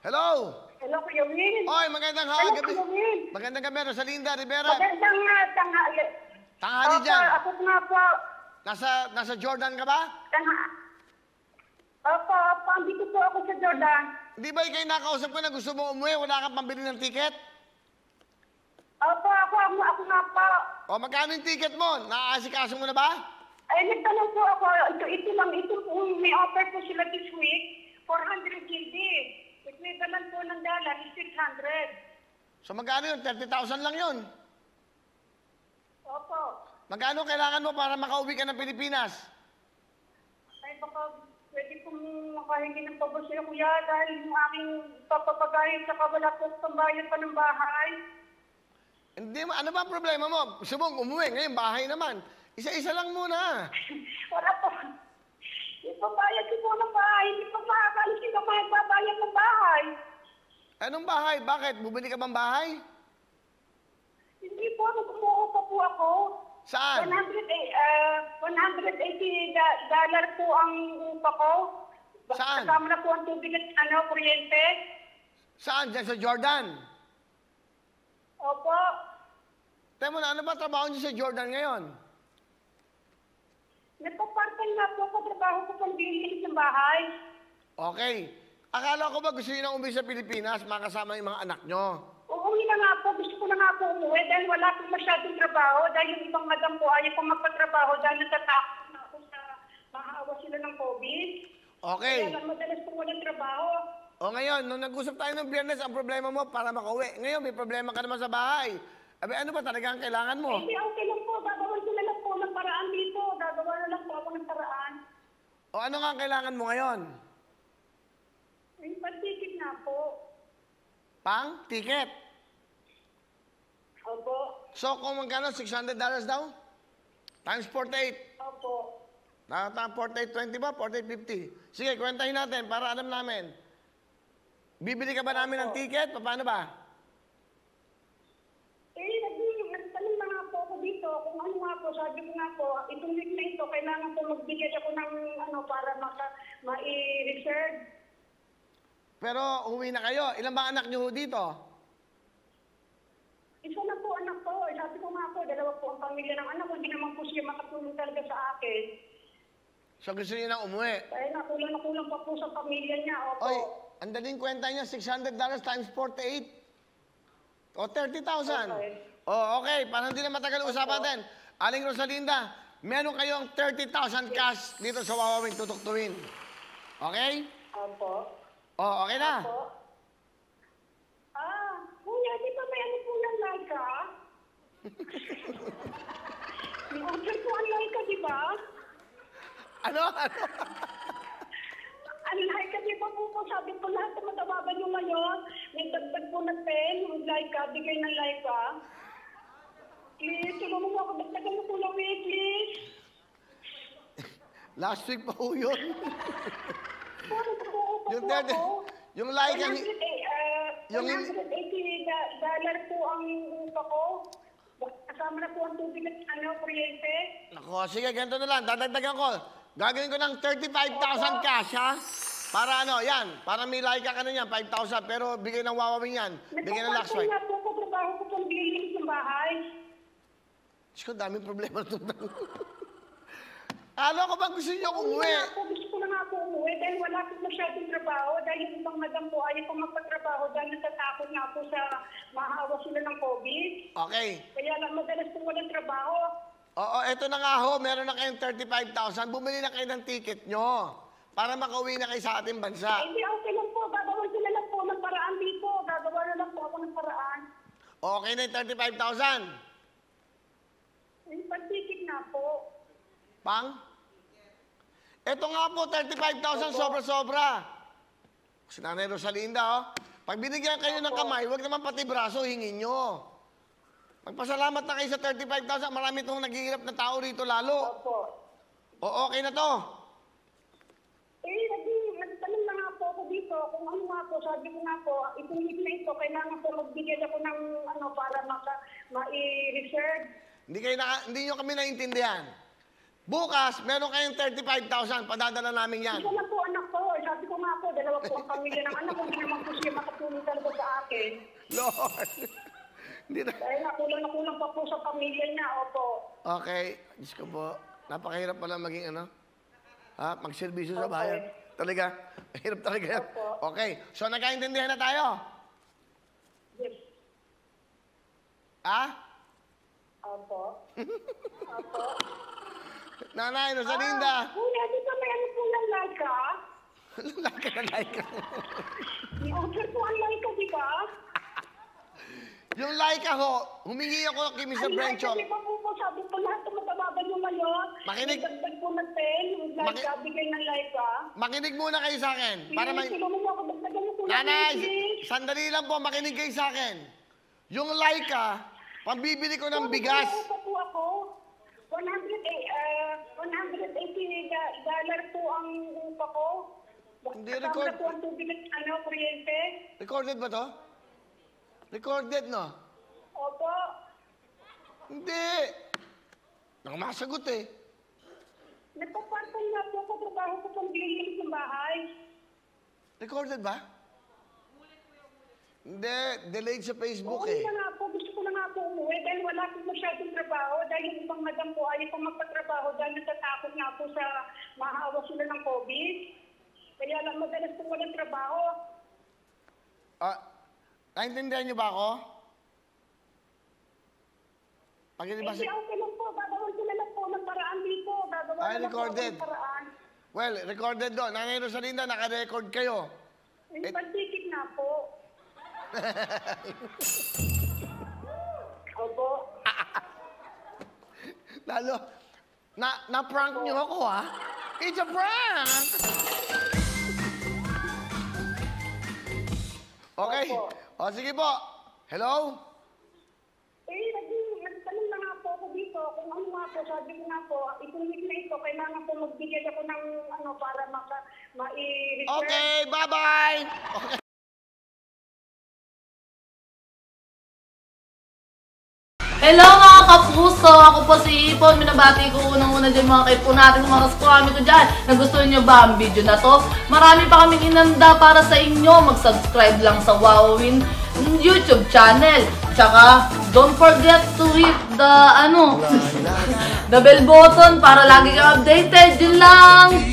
Hello? Hello, Kuya Will. Oy, magandang Hello, gabi. Kuya Will. Magandang gabi, Rosalinda Rivera. Magandang tanghali. Tanghali Opo, dyan. ako nga po. Nasa Jordan ka ba? Opo, andito po ako sa Jordan. Di ba kayo nakausap ko na gusto mo umuwi, wala kang pambili ng ticket? Opo, ako nga po. O, magkano yung ticket mo? Naaasikaso mo na ba? Ay, nagtanong po ako, ito po, may offer po sila this week, 400 GD. Equivalent po ng dollar is 600. So, magkano yun? 30,000 lang yun. Opo. Magkano kailangan mo para makauwi ka ng Pilipinas? Ay, baka pwede pong makahingi ng pabor sila, kuya, dahil yung aking papapagayin sa wala po pambayad pa ng bahay. Hindi mo, ano ba ang problema mo? Gusto mong umuwi, ngayon bahay naman. Isa-isa lang muna. Wala po. Ipabayad ko po ng bahay. Hindi pa makakalis yung magbabayad ng bahay. Anong bahay? Bakit? Bumili ka bang bahay? Hindi po, nagkumuha pa po ako. Saan? $180 po ang upa ko. Saan? Kasama na po ang tubig at kuryente. Saan? Diyan sa Jordan? Opo. Temo na, ano ba trabaho niyo sa Jordan ngayon? Nagpapartan nga po ako, trabaho ko pang bilihin ng bahay. Okay. Akala ko ba gusto niyo na umuwi sa Pilipinas, makasama yung mga anak niyo? Uuwi na nga po, gusto ko na nga po umuwi dahil wala po masyadong trabaho. Dahil yung ibang madam po ayaw pong magpatrabaho dahil natatakot na ako sa mahawa sila ng COVID. Okay. Kaya lang madalas po walang trabaho. O ngayon, nung nag-usap tayo ng Biyernes, ang problema mo para makauwi. Ngayon, may problema ka naman sa bahay. Abi, ano ba talaga ang kailangan mo? Hindi, okay lang po. Gagawan ko na lang po ng paraan dito. Gagawa na lang po ako ng paraan. O ano nga ang kailangan mo ngayon? Yung pag-ticket na po. Pang? Ticket? Opo. So, kung magkano, $600 daw? Times 48. Opo. 48.20 ba? 48.50. Sige, kwentahin natin para alam namin. Bibili ka ba namin ng ticket? Paano ba? Nagtanong na nga po ako dito kung ano nga po, sabi ko nga po, itong week na ito, kailangan po magbigay ako ng para ma-reserve. Pero uwi na kayo. Ilan ba anak niyo dito? Isa na po anak ko. Sabi ko nga po, dalawa po ang pamilya ng anak ko. Hindi naman po siya makatulong talaga sa akin. So gusto niyo na umuwi? Kaya nakulang na kulang pa po sa pamilya niya. Opo. Oy, ang daling kwenta niya, $600 times 48. O, 30,000. Okay. O, okay. Para hindi na matagal usapan natin. Aling Rosalinda, meron kayong 30,000 cash dito sa Wawawing Tutuktuin. Okay? Opo. O, okay na? Opo. Kuya, di ba may ano po ng Laika? May order po ang Laika, di ba? Ano? Ang Laika, di ba po sabi ko lahat na matababan nyo ngayon, may dagdag po na pen, yung Laika, bigay ng Laika. Please, tulungan mo ako, dagdagan mo po lang eh, please. Last week pa po yun. Yung yung like ang... $180 po ang upa ko. Kasama na po ang tubig at kuryente. Ako, sige, ganito na lang. Dadagdagan ko. Gagawin ko ng 35,000 cash, ha? Para ano, yan. Para may like ka na yan, 5,000. Pero bigay ng Wawawing yan. Bigay ng Laxway. Nagpapasal na po ko, trabaho ko pang bilihin ng bahay. Diyos ko, daming problema ito. Alam ko ba gusto niyo umuwi? Gusto ko na nga po umuwi dahil wala po masyadong trabaho. Dahil yung ibang madam po ayaw po magpatrabaho dahil natatakot nga po sa mahawa sila ng COVID. Okay. Kaya lang madalas po walang trabaho. Oo, eto na nga ho. Meron na kayong 35,000. Bumili na kayo ng ticket nyo. Para makauwi na kayo sa ating bansa. Hindi, okay lang po. Gagawan sila lang po ng paraan dito. Gagawa na lang po ako ng paraan. Okay na yung 35,000. Yung pag-ticket na po. Pang? Ito nga po, 35,000, sobra-sobra. Si Nanay Rosalinda, oh. Pag binigyan kayo ng kamay, huwag naman pati braso, hingin nyo. Magpasalamat na kayo sa 35,000. Marami itong naghihirap na tao rito lalo. Opo. O, okay na to. Nagtanong na nga po ako dito kung ano nga po. Sabi ko nga po, itong week na ito, kailangan po magbigay ako ng para ma-reserve. Hindi nyo kami naintindihan. Bukas, meron kayong 35,000. Padadala namin yan. Isa na po anak ko. sabi ko nga po, dalawa po ang pamilya ng anak ko, hindi naman po siya makatulong talaga sa akin. Lord. Hindi na. Dahil na kulang pa po sa pamilya niya, opo. Okay. Diyos ko po. Napakahirap pala maging ano? Ha? Magserbisyo sa Okay. bayan. Talaga. Mahirap talaga yan. Opo. Okay. So, nagkaintindihan na tayo? Yes. Ha? Opo. Opo. Nanay, Rosalinda. Kuya, di ba may ano po ng Laika? Like na like. I-offer po ang Laika, di ba? Yung like ho, humingi ako kay Mr. Brenchong. Di ba po sabi po lahat ng matababa nyo ngayon? Makinig. Dagdag po na 10, yung Laika, bigay ng Laika. Makinig muna kayo sa akin. Para may... Tulungan mo ako, dagdagan mo po Nanay, sandali lang po, makinig kayo sa akin. Yung Laika, pambibili ko ng bigas. Ano po ako? $180 po ang upa ko. Hindi Kasama record. na po ang tubig at kuryente. Recorded ba to? Recorded, no? Opo. Hindi. Nakamasagot eh. Nagpapartay nga po ako, trabaho ko pang bililis ng bahay. Recorded ba? Hindi, delayed sa Facebook Oo, eh. na nga po, gusto ko na nga po umuwi dahil wala po masyadong trabaho. Dahil yung ibang madam po ayaw po magpatrabaho dahil natatakot nga po sa mahawa sila ng COVID. Kaya lang madalas po walang trabaho. Ah, naintindihan niyo ba ako? Pag hindi ba Hindi, si... okay lang po. Gagawin sila lang po ng paraan dito. Gagawin Ay, lang po recorded. ng paraan. Well, recorded doon. Nanay Rosalinda, naka-record kayo. Yung pagtikit na po. Opo. Lalo, na-prank niyo ako, ha? It's a prank! Okay. Opo. O, sige po. Hello? Nagtanong na nga po ako dito kung ano nga po, sabi ko nga po, itong week na ito, kailangan po magbigay ako ng ano para ma-i-reserve. Okay, bye-bye! Okay. Hello mga kapuso! Ako po si Ipon. Minabati ko unang-una dyan mga kaipo natin, mga kaskwami ko dyan. Nagustuhan nyo ba ang video na to? Marami pa kaming inanda para sa inyo. Mag-subscribe lang sa Wowin YouTube channel. Tsaka, don't forget to hit the, the bell button para lagi kang updated. Yun lang!